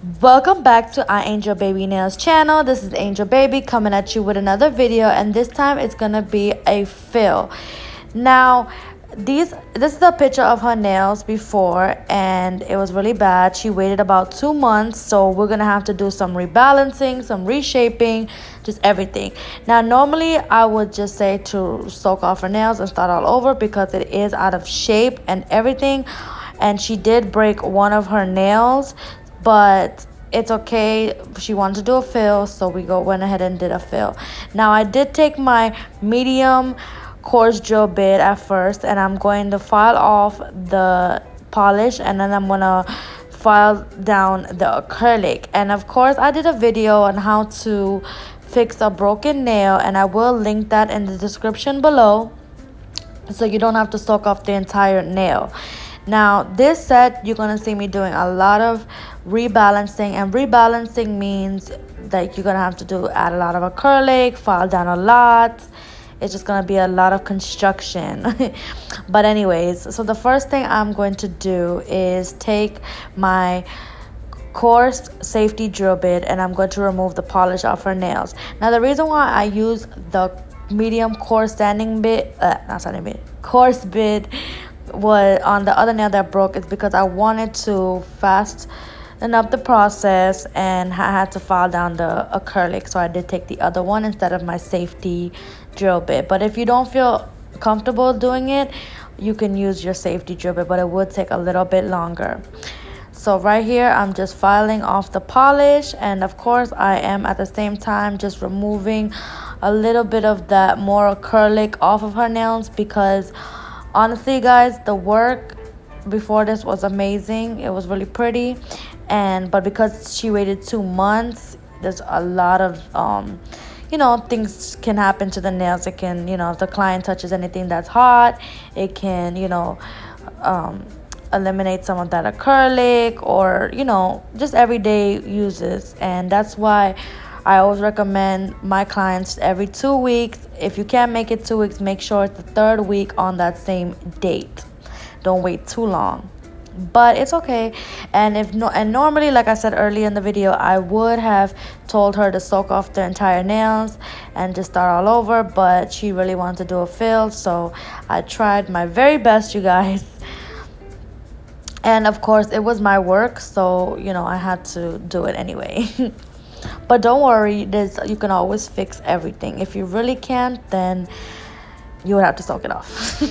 Welcome back to iAngelBabyNails channel. This is Angel Baby coming at you with another video, and this time it's gonna be a fill. Now, this is a picture of her nails before, and it was really bad. She waited about 2 months, so we're gonna have to do some rebalancing, some reshaping, just everything. Now, normally I would just say to soak off her nails and start all over because it is out of shape and everything. And she did break one of her nails, but it's okay. She wanted to do a fill, so we went ahead and did a fill. Now, I did take my medium coarse drill bit at first, and I'm going to file off the polish, and then I'm gonna file down the acrylic. And of course, I did a video on how to fix a broken nail, and I will link that in the description below, so you don't have to soak off the entire nail. Now, this set, you're going to see me doing a lot of rebalancing, and rebalancing means that you're going to have to add a lot of acrylic, file down a lot. It's just going to be a lot of construction. But anyways, so the first thing I'm going to do is take my coarse safety drill bit, and I'm going to remove the polish off her nails. Now, the reason why I use the medium coarse coarse bit was on the other nail that broke is because I wanted to fasten up the process, and I had to file down the acrylic, so I did take the other one instead of my safety drill bit. But if you don't feel comfortable doing it, you can use your safety drill bit, but it would take a little bit longer. So right here, I'm just filing off the polish, and of course I am at the same time just removing a little bit of that more acrylic off of her nails, because honestly, guys, the work before this was amazing. It was really pretty, but because she waited 2 months, there's a lot of things can happen to the nails. It can, if the client touches anything that's hot, it can, eliminate some of that acrylic, or just everyday uses. And that's why I always recommend my clients every 2 weeks. If you can't make it 2 weeks, make sure it's the 3rd week on that same date. Don't wait too long. But it's okay. And normally, like I said earlier in the video, I would have told her to soak off the entire nails and just start all over, but she really wanted to do a fill, so I tried my very best, you guys. And of course, it was my work, so I had to do it anyway. But don't worry, you can always fix everything. If you really can't, then you would have to soak it off.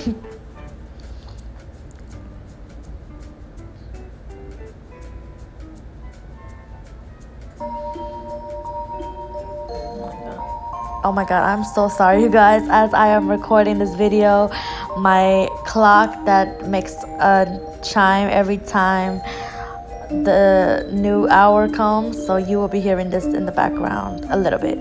Oh my god, I'm so sorry, you guys. As I am recording this video, my clock that makes a chime every time the new hour comes, so you will be hearing this in the background a little bit.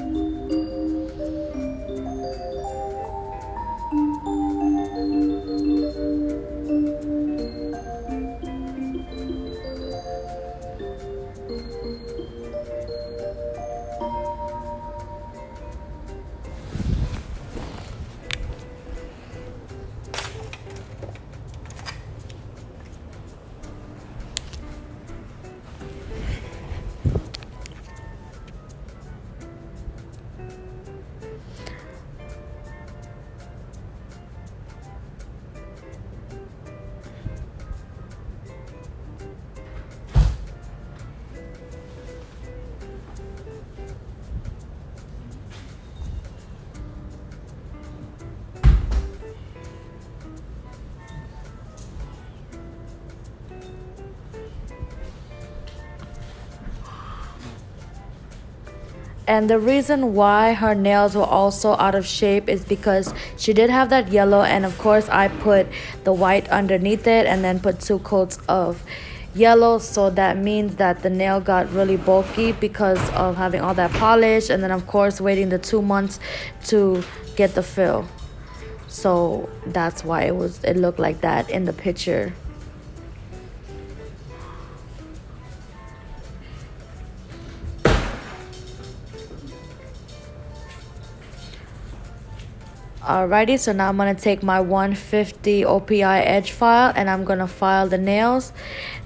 And the reason why her nails were also out of shape is because she did have that yellow, and of course I put the white underneath it and then put 2 coats of yellow, so that means that the nail got really bulky because of having all that polish, and then of course waiting the 2 months to get the fill. So that's why it looked like that in the picture. Alrighty, so now I'm going to take my 150 OPI edge file and I'm going to file the nails.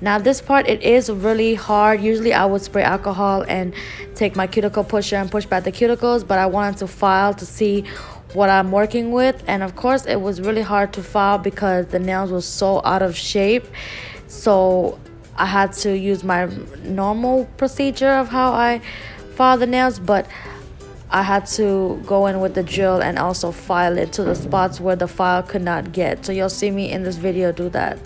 Now this part, it is really hard. Usually I would spray alcohol and take my cuticle pusher and push back the cuticles, but I wanted to file to see what I'm working with. And of course it was really hard to file because the nails were so out of shape. So I had to use my normal procedure of how I file the nails, but I had to go in with the drill and also file it to the spots where the file could not get. So you'll see me in this video do that.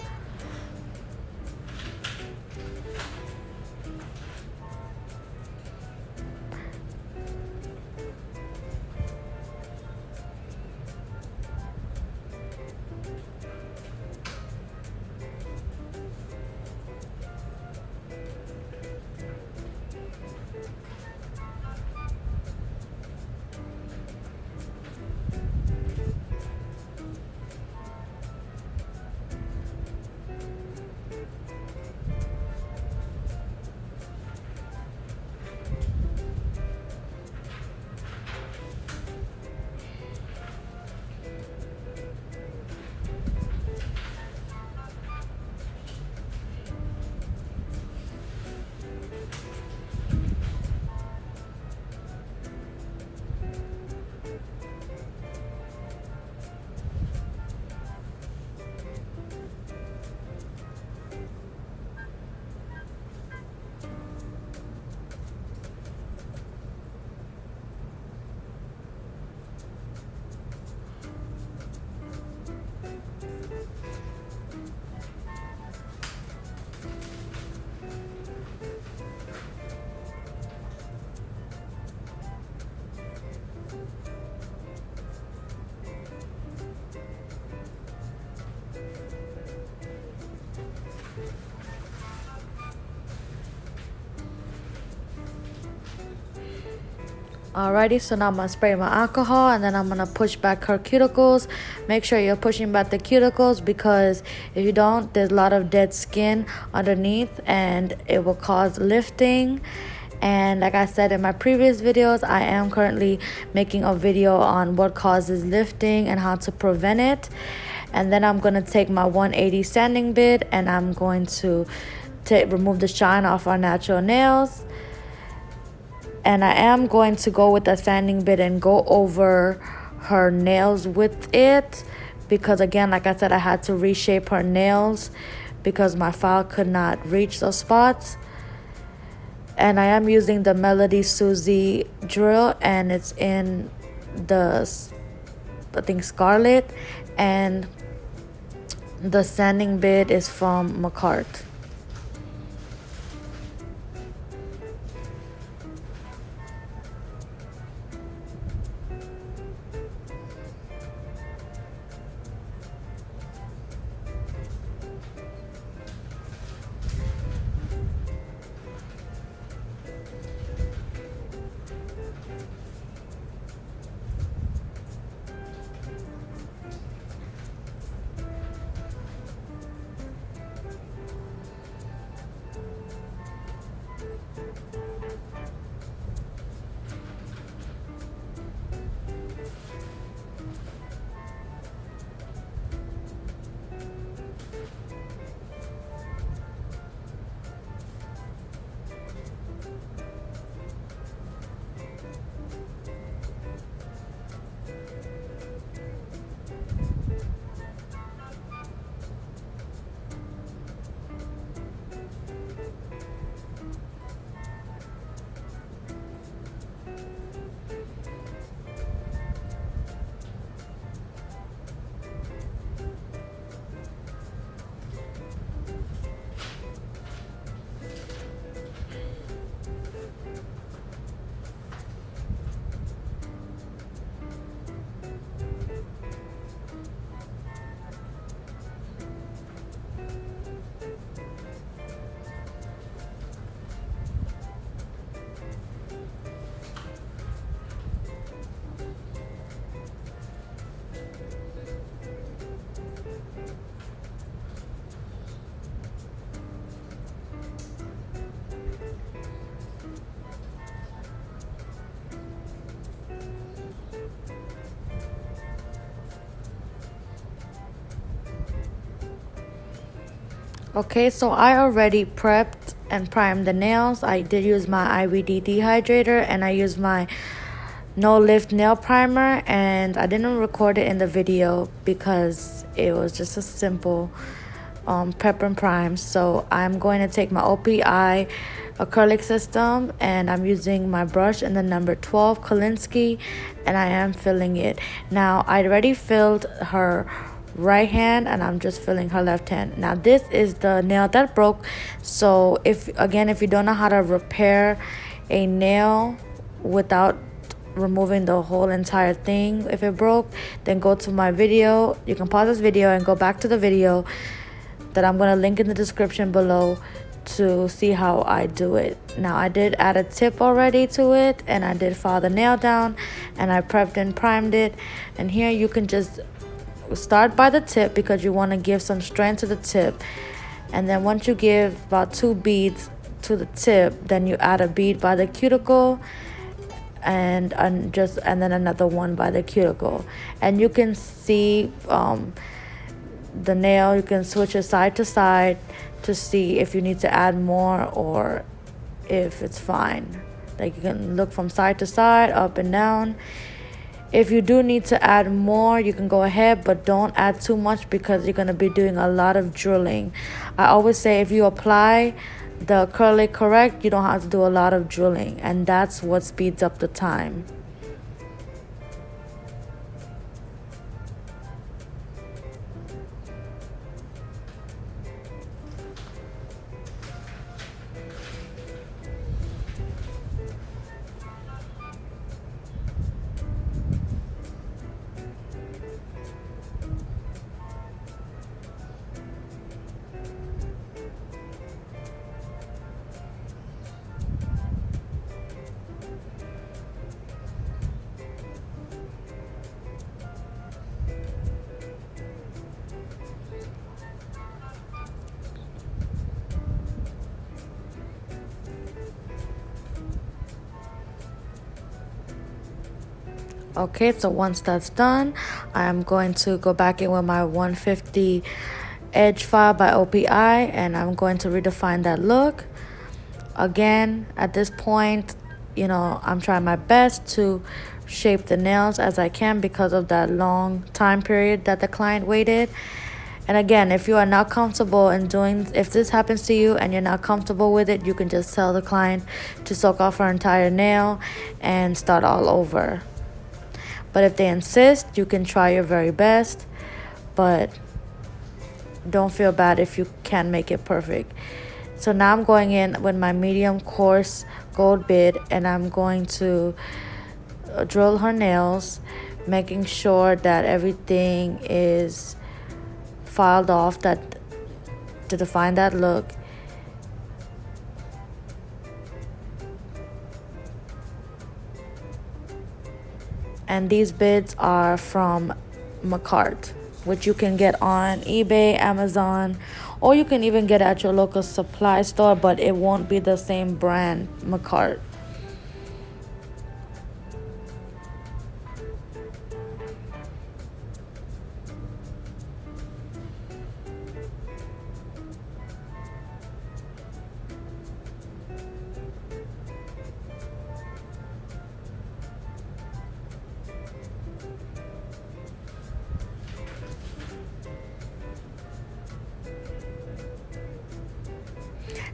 Alrighty, so now I'm going to spray my alcohol and then I'm going to push back her cuticles. Make sure you're pushing back the cuticles because if you don't, there's a lot of dead skin underneath and it will cause lifting. And like I said in my previous videos, I am currently making a video on what causes lifting and how to prevent it. And then I'm going to take my 180 sanding bit and I'm going to remove the shine off our natural nails. And I am going to go with the sanding bit and go over her nails with it. Because again, like I said, I had to reshape her nails because my file could not reach those spots. And I am using the Melody SUSIE drill and it's in the, I think, Scarlet. And the sanding bit is from MAKARTT. Okay, so I already prepped and primed the nails. I did use my IBD dehydrator, and I used my no lift nail primer, and I didn't record it in the video because it was just a simple prep and prime. So I'm going to take my OPI acrylic system, and I'm using my brush in the number 12 KOLISKY, and I am filling it. Now I already filled her right hand, and I'm just filling her left hand. Now this is the nail that broke. So if you don't know how to repair a nail without removing the whole entire thing, if it broke, then go to my video. You can pause this video and go back to the video that I'm going to link in the description below to see how I do it. Now I did add a tip already to it, and I did file the nail down, and I prepped and primed it. And here you can just start by the tip because you want to give some strength to the tip, and then once you give about 2 beads to the tip, then you add a bead by the cuticle, and then another one by the cuticle. And you can see the nail, you can switch it side to side to see if you need to add more or if it's fine. Like, you can look from side to side, up and down. If you do need to add more, you can go ahead, but don't add too much because you're going to be doing a lot of drilling. I always say if you apply the acrylic correct, you don't have to do a lot of drilling, and that's what speeds up the time. Okay, so once that's done, I'm going to go back in with my 150 edge file by OPI, and I'm going to redefine that look. Again, at this point, I'm trying my best to shape the nails as I can because of that long time period that the client waited. And again, if you are not comfortable in if this happens to you and you're not comfortable with it, you can just tell the client to soak off her entire nail and start all over. But if they insist, you can try your very best, but don't feel bad if you can't make it perfect. So now I'm going in with my medium coarse gold bit, and I'm going to drill her nails, making sure that everything is filed off to define that look. And these bids are from MAKARTT, which you can get on eBay, Amazon, or you can even get at your local supply store, but it won't be the same brand, MAKARTT.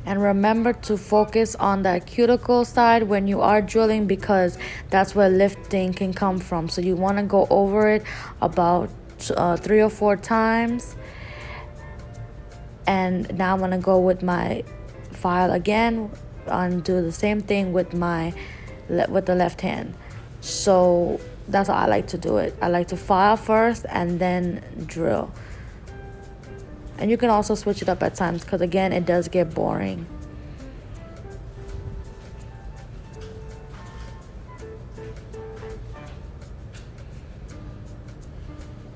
And remember to focus on that cuticle side when you are drilling, because that's where lifting can come from. So you want to go over it about 3 or 4 times. And now I'm going to go with my file again and do the same thing with the left hand. So that's how I like to do it. I like to file first and then drill. And you can also switch it up at times because, again, it does get boring.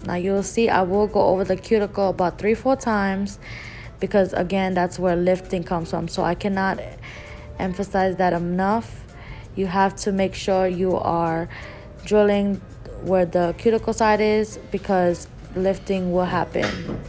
Now you'll see I will go over the cuticle about 3-4 times because, again, that's where lifting comes from. So I cannot emphasize that enough. You have to make sure you are drilling where the cuticle side is because lifting will happen.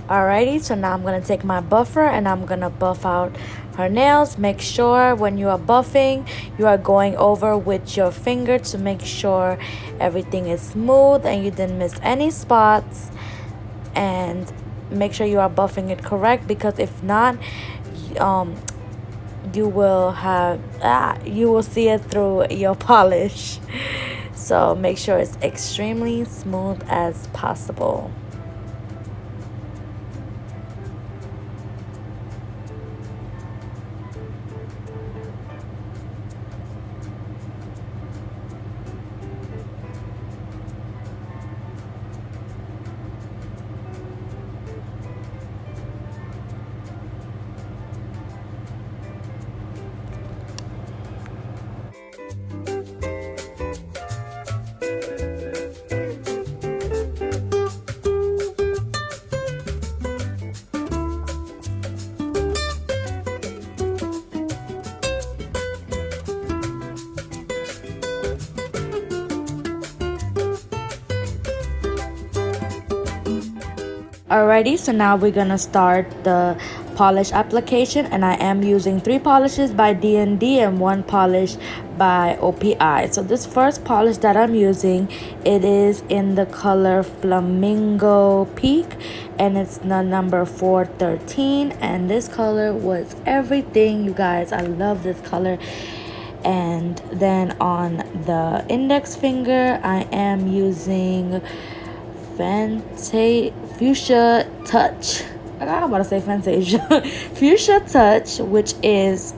Alrighty, so now I'm going to take my buffer and I'm going to buff out her nails. Make sure when you are buffing, you are going over with your finger to make sure everything is smooth and you didn't miss any spots. And make sure you are buffing it correct, because if not, you will see it through your polish. So make sure it's extremely smooth as possible. Alrighty, so now we're gonna start the polish application, and I am using 3 polishes by D&D and 1 polish by OPI. So this first polish that I'm using, it is in the color Flamingo Peak, and it's the number 413, and this color was everything, you guys. I love this color. And then on the index finger, I am using Fuchsia Touch. I'm about to say Fantasia. Fuchsia Touch, which is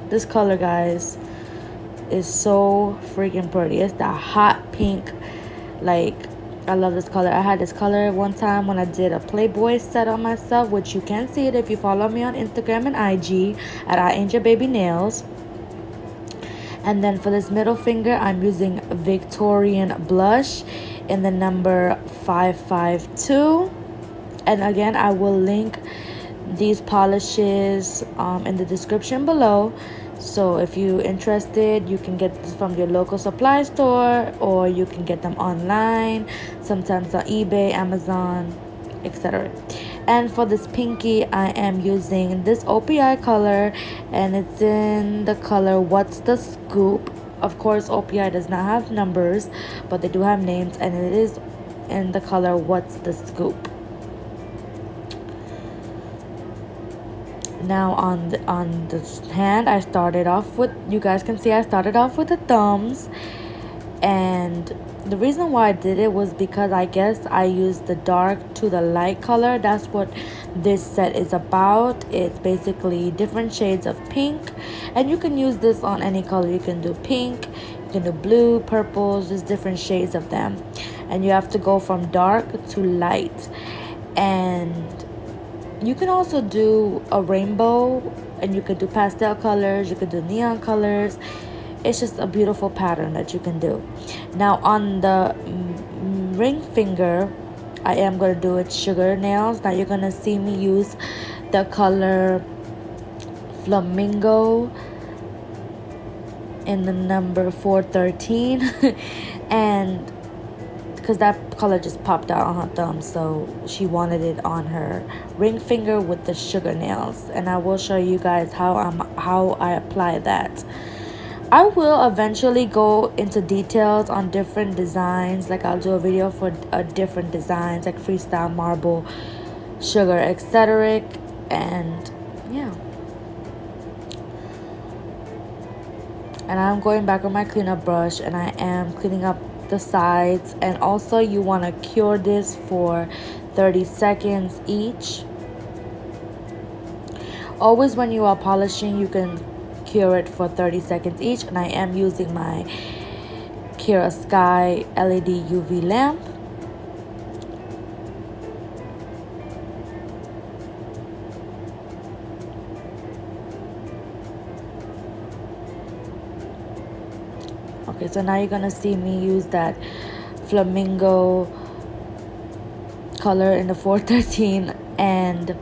this color, guys, is so freaking pretty. It's the hot pink. Like, I love this color. I had this color one time when I did a Playboy set on myself, which you can see it if you follow me on Instagram and IG at iAngelBabyNails. And then for this middle finger, I'm using Victorian blush in the number 552. And again, I will link these polishes in the description below. So if you're interested, you can get this from your local supply store, or you can get them online, sometimes on eBay, Amazon, etc. And for this pinky, I am using this OPI color, and it's in the color What's the Scoop. Of course, OPI does not have numbers, but they do have names, and it is in the color What's the Scoop. Now on this hand, I started off with, you guys can see I started off with the thumbs, and the reason why I did it was because I guess I used the dark to the light color. That's what this set is about. It's basically different shades of pink, and you can use this on any color. You can do pink, you can do blue, purples, just different shades of them, and you have to go from dark to light. And you can also do a rainbow, and you could do pastel colors, you could do neon colors. It's just a beautiful pattern that you can do. Now on the ring finger, I am going to do it sugar nails. Now you're going to see me use the color Flamingo in the number 413. And because that color just popped out on her thumb, so she wanted it on her ring finger with the sugar nails. And I will show you guys how I apply that. I will eventually go into details on different designs. Like, I'll do a video for different designs, like freestyle, marble, sugar, etc. And yeah. And I'm going back with my cleanup brush, and I am cleaning up the sides. And also, you want to cure this for 30 seconds each. Always when you are polishing, you can cure it for 30 seconds each. And I am using my KIARA Sky LED UV lamp. Okay, so now you're gonna see me use that Flamingo color in the 413. And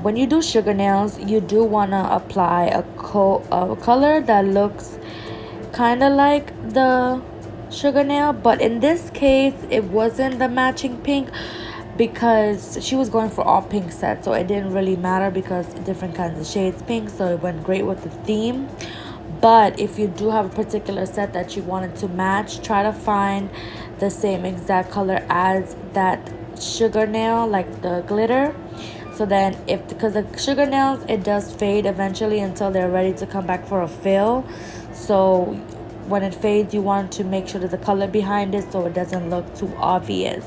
when you do sugar nails, you do want to apply a color that looks kind of like the sugar nail, but in this case it wasn't the matching pink. because she was going for all pink sets, so it didn't really matter because different kinds of shades pink, so it went great with the theme. But if you do have a particular set that you wanted to match, try to find the same exact color as that sugar nail, like the glitter. So then because the sugar nails, it does fade eventually until they're ready to come back for a fill. So when it fades, you want to make sure that the color behind it so it doesn't look too obvious.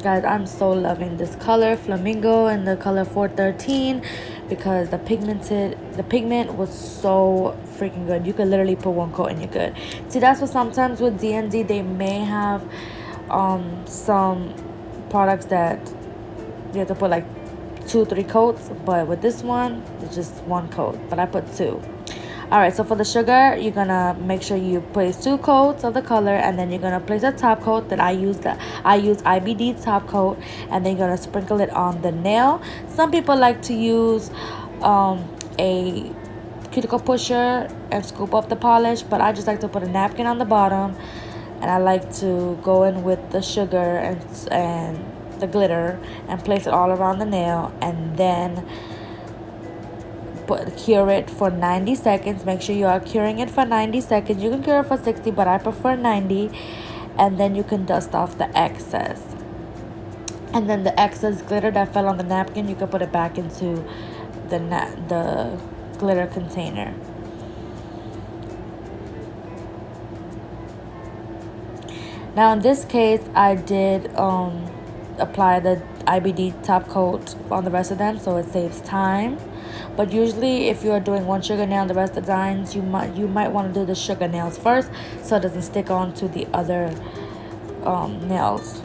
Guys, I'm so loving this color, Flamingo, and the color 413, because the pigment was so freaking good. You could literally put one coat and you're good. See, that's what sometimes with D&D, they may have some products that you have to put like 2-3 coats, but with this one, it's just one coat, but I put 2. All right, so for the sugar, you're gonna make sure you place 2 coats of the color, and then you're gonna place a top coat that I use IBD top coat, and then you're gonna sprinkle it on the nail. Some people like to use a cuticle pusher and scoop up the polish, but I just like to put a napkin on the bottom, and I like to go in with the sugar and the glitter and place it all around the nail, and then cure it for 90 seconds. Make sure you are curing it for 90 seconds. You can cure it for 60, but I prefer 90. And then you can dust off the excess. And then the excess glitter that fell on the napkin, you can put it back into the glitter container. Now in this case, I did apply the IBD top coat on the rest of them, so it saves time. But usually if you are doing one sugar nail and the rest of the designs, you might want to do the sugar nails first so it doesn't stick on to the other nails.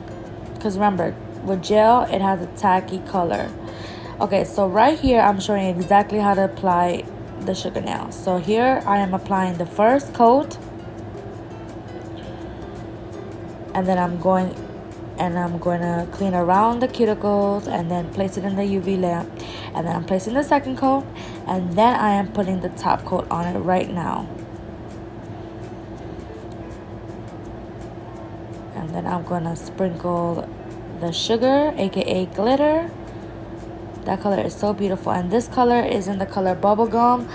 Because remember, with gel, it has a tacky color. Okay, so right here, I'm showing exactly how to apply the sugar nail. So here, I am applying the first coat. And then I'm going to clean around the cuticles and then place it in the UV lamp. And then I'm placing the second coat, and then I am putting the top coat on it right now. And then I'm going to sprinkle the sugar, aka glitter. That color is so beautiful, and this color is in the color Bubblegum.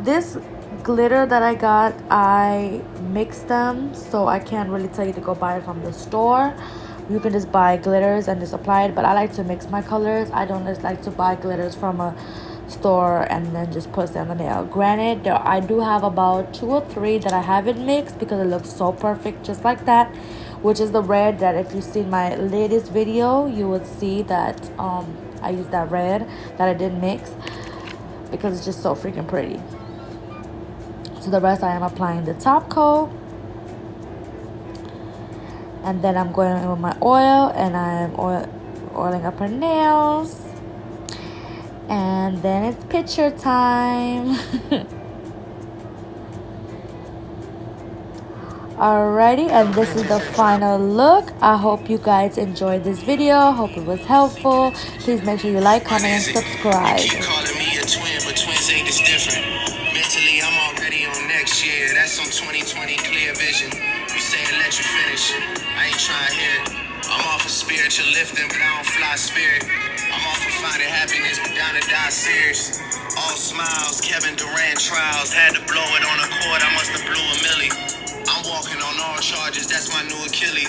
This glitter that I got, I mixed them, so I can't really tell you to go buy it from the store. You can just buy glitters and just apply it, but I like to mix my colors. I don't just like to buy glitters from a store and then just put it on the nail. Granted, I do have about 2 or 3 that I haven't mixed because it looks so perfect just like that, which is the red that if you see my latest video, you would see that I used that red that I didn't mix because it's just so freaking pretty. So the rest I am applying the top coat. And then I'm going in with my oil, and I'm oiling up her nails. And then it's picture time. Alrighty, and this is the final look. I hope you guys enjoyed this video. Hope it was helpful. Please make sure you like, comment, and subscribe. You keep calling me a twin, but twins ain't this different. Mentally, I'm already on next year. That's on 2020 clear vision. You saying let you finish. I ain't trying to hear it. I'm off of spiritual lifting, but I don't fly spirit. I'm off of finding happiness, but down to die serious. All smiles, Kevin Durant trials. Had to blow it on a chord, I must have blew a milli. I'm walking on all charges, that's my new Achilles.